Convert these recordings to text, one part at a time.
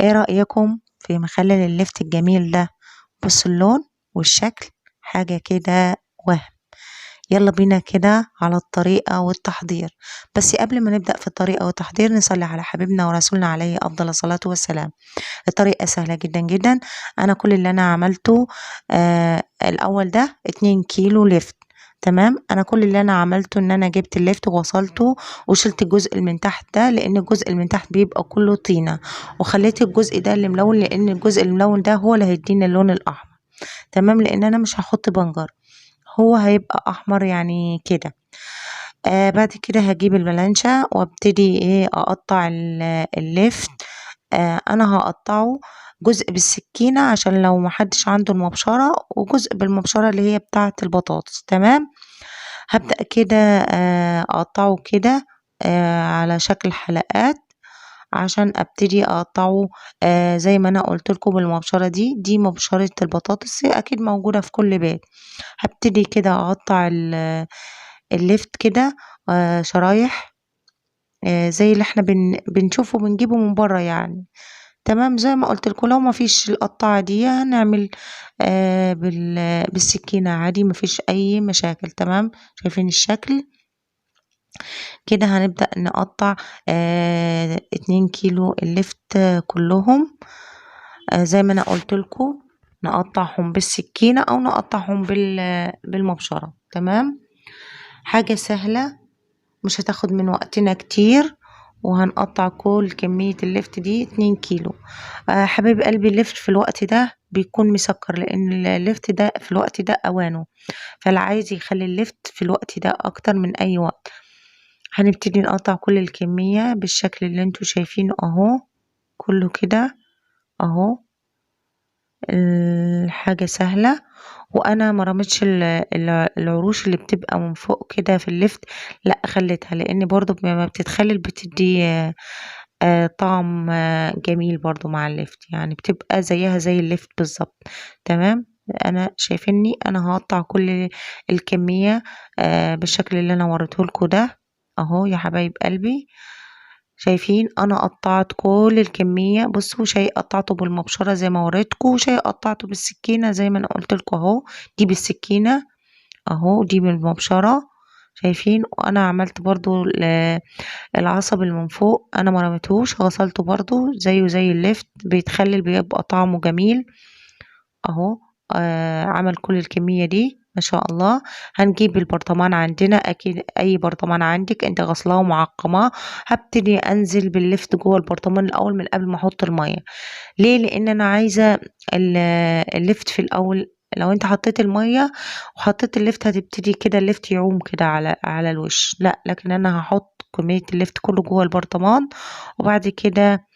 ايه رأيكم في مخلل اللفت الجميل ده؟ بص اللون والشكل حاجة كده وهم. يلا بينا كده على الطريقة والتحضير. بس قبل ما نبدأ في الطريقة والتحضير نصلي على حبيبنا ورسولنا عليه أفضل الصلاة والسلام. الطريقة سهلة جدا جدا. أنا كل اللي أنا عملته الأول ده 2 كيلو لفت. تمام، انا كل اللي انا عملته ان انا جبت اللفت ووصلته وشلت الجزء اللي من تحت ده لان الجزء اللي من تحت بيبقى كله طينة، وخليت الجزء ده اللي ملون لان الجزء الملون ده هو اللي هيديني اللون الاحمر. تمام، لان انا مش هحط بنجر، هو هيبقى احمر يعني كده. بعد كده هجيب الملانشة وابتدي ايه اقطع اللفت. انا هقطعه جزء بالسكينة عشان لو محدش عنده المبشرة، وجزء بالمبشرة اللي هي بتاعة البطاطس. تمام، هبدأ كده اقطعه كده على شكل حلقات عشان ابتدي اقطعه زي ما انا قلت لكم بالمبشرة دي مبشرة البطاطس اكيد موجودة في كل بيت. هبتدي كده اقطع اللفت كده شرايح زي اللي احنا بنشوفه بنجيبه من بره يعني. تمام، زي ما قلت لكم لو ما فيش القطاعة دي هنعمل بالسكينة عادي، ما فيش اي مشاكل. تمام، شايفين الشكل كده. هنبدأ نقطع 2 كيلو اللفت كلهم زي ما انا قلت لكم، نقطعهم بالسكينة او نقطعهم بالمبشرة. تمام، حاجة سهلة مش هتاخد من وقتنا كتير، وهنقطع كل كمية اللفت دي 2 كيلو. حبيب قلبي، اللفت في الوقت ده بيكون مسكر لان اللفت ده في الوقت ده اوانه، فاللي عايز يخلي اللفت في الوقت ده اكتر من اي وقت. هنبتدي نقطع كل الكمية بالشكل اللي انتوا شايفينه اهو، كله كده اهو. الحاجة سهلة، وانا ما رميتش العروش اللي بتبقى من فوق كده في اللفت، لا خليتها لان برضو ما بتتخلل بتدي طعم جميل برضو مع اللفت، يعني بتبقى زيها زي اللفت بالظبط. تمام، انا شايفيني انا هقطع كل الكمية بالشكل اللي انا وريته لكم ده اهو يا حبايب قلبي. شايفين انا قطعت كل الكمية، بصوا شيء قطعته بالمبشرة زي ما وريتكم، وشيء قطعته بالسكينة زي ما انا قلت لكم اهو. دي بالسكينة اهو، دي بالمبشرة. شايفين، وانا عملت برضو العصب اللي من فوق انا ما رميتهوش، غسلته برضو زيه زي اللفت، بيتخلل بيبقى طعمه جميل اهو. عمل كل الكمية دي ما شاء الله. هنجيب البرطمان عندنا، اكيد اي برطمان عندك انت غسلاه ومعقماه. هبتدي انزل باللفت جوه البرطمان الاول من قبل ما احط المية. ليه؟ لان انا عايزة ال- اللفت في الاول. لو انت حطيت المية وحطيت اللفت هتبتدي كده اللفت يعوم كده على الوش، لا، لكن انا هحط كمية اللفت كله جوه البرطمان، وبعد كده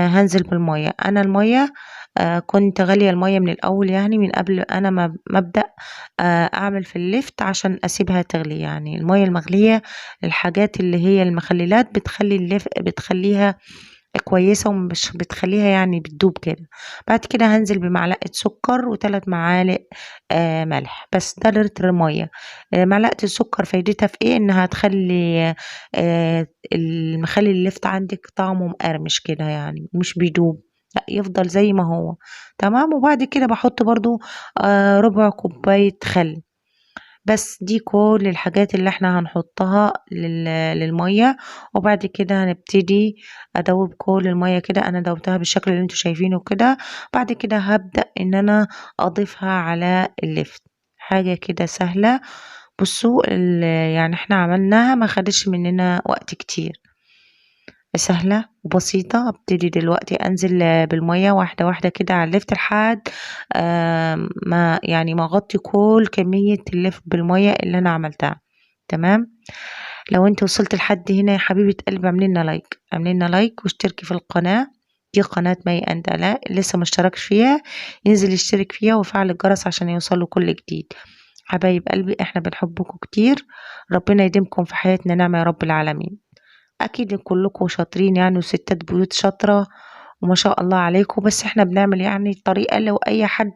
هنزل بالمية. انا المية كنت غالية المية من الاول، يعني من قبل انا ما ابدأ اعمل في اللفت عشان اسيبها تغلي. يعني المية المغلية الحاجات اللي هي المخللات بتخلي بتخليها كويسة ومش بتخليها يعني بتدوب كده. بعد كده هنزل بمعلقة سكر وثلاث معالق ملح، بس ده لتر مية. معلقة السكر فايدتها في ايه؟ انها تخلي المخلي اللفت عندك طعمه مقرمش كده، يعني مش بيدوب، لا يفضل زي ما هو. تمام، وبعد كده بحط برضو ربع كوباية خل. بس دي كل الحاجات اللي احنا هنحطها للمية. وبعد كده هنبتدي ادوب كل المية كده، انا دوبتها بالشكل اللي انتوا شايفينه كده. بعد كده هبدأ ان انا اضيفها على اللفت. حاجة كده سهلة. بصوا يعني احنا عملناها ما خدش مننا وقت كتير، سهلة وبسيطة. ابتدي دلوقتي انزل بالمية واحدة واحدة كده على اللفت لحد ما يعني ما اغطي كل كمية اللفت بالمية اللي انا عملتها. تمام، لو انت وصلت لحد هنا يا حبيبة قلبي اعملينا لايك، اعملينا لايك واشتركي في القناة. دي قناة مي اند لا، لسه مشتركش فيها ينزل يشترك فيها وفعل الجرس عشان يوصله كل جديد. حبايب قلبي احنا بنحبكم كتير، ربنا يديمكم في حياتنا نعمة يا رب العالمين. اكيد كلكم شاطرين يعني، وستات بيوت شاطرة وما شاء الله عليكم، بس احنا بنعمل يعني طريقة لو اي حد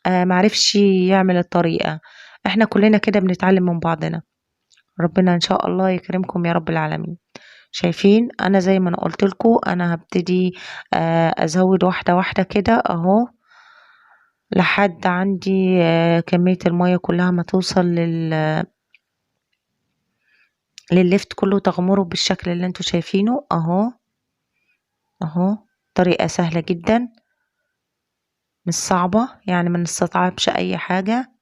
معرفش يعمل الطريقة. احنا كلنا كده بنتعلم من بعضنا. ربنا ان شاء الله يكرمكم يا رب العالمين. شايفين؟ انا زي ما انا قلت لكم انا هبتدي ازود واحده واحده كده اهو لحد عندي كميه الميه كلها ما توصل للليفت كله تغمره بالشكل اللي انتوا شايفينه اهو. اهو طريقه سهله جدا مش صعبه يعني ما نستصعبش اي حاجه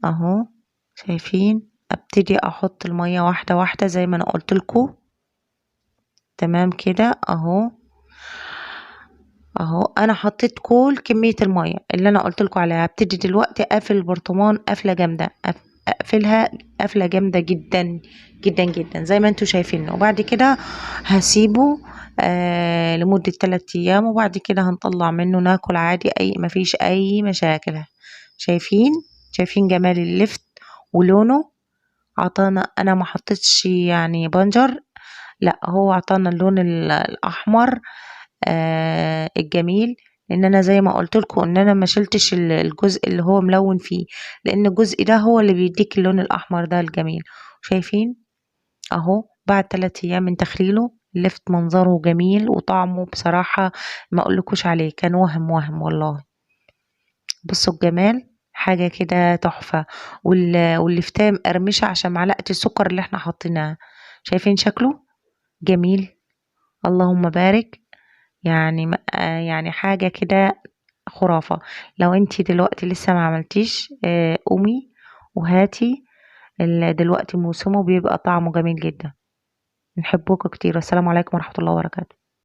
اهو. شايفين؟ ابتدي احط الميه واحده واحده زي ما انا قلت لكم. تمام كده اهو. اهو انا حطيت كل كمية المية اللي انا قلت لكم عليها. هبتدي دلوقتي اقفل البرطمان قفلة جامدة اقفلها قفلة جامدة جدا جدا جدا زي ما انتوا شايفين. وبعد كده هسيبه لمدة 3 ايام وبعد كده هنطلع منه ناكل عادي اي مفيش اي مشاكل. شايفين؟ شايفين جمال اللفت ولونه؟ عطانا انا ما حطيتش يعني بنجر، لا هو عطانا اللون الاحمر الجميل. لان انا زي ما قلت لكم ان انا ما شلتش الجزء اللي هو ملون فيه لان الجزء ده هو اللي بيديك اللون الاحمر ده الجميل. شايفين؟ اهو بعد 3 ايام من تخليله لفت منظره جميل وطعمه بصراحة ما اقولكوش عليه كان وهم والله. بصوا الجمال حاجة كده تحفة. واللفتاية مقرمشة عشان معلقة السكر اللي احنا حاطينها. شايفين شكله جميل؟ اللهم بارك. يعني يعني حاجة كده خرافة. لو انتي دلوقتي لسه ما عملتيش قومي وهاتي دلوقتي موسمه بيبقى طعمه جميل جدا. نحبوك كتير. والسلام عليكم ورحمة الله وبركاته.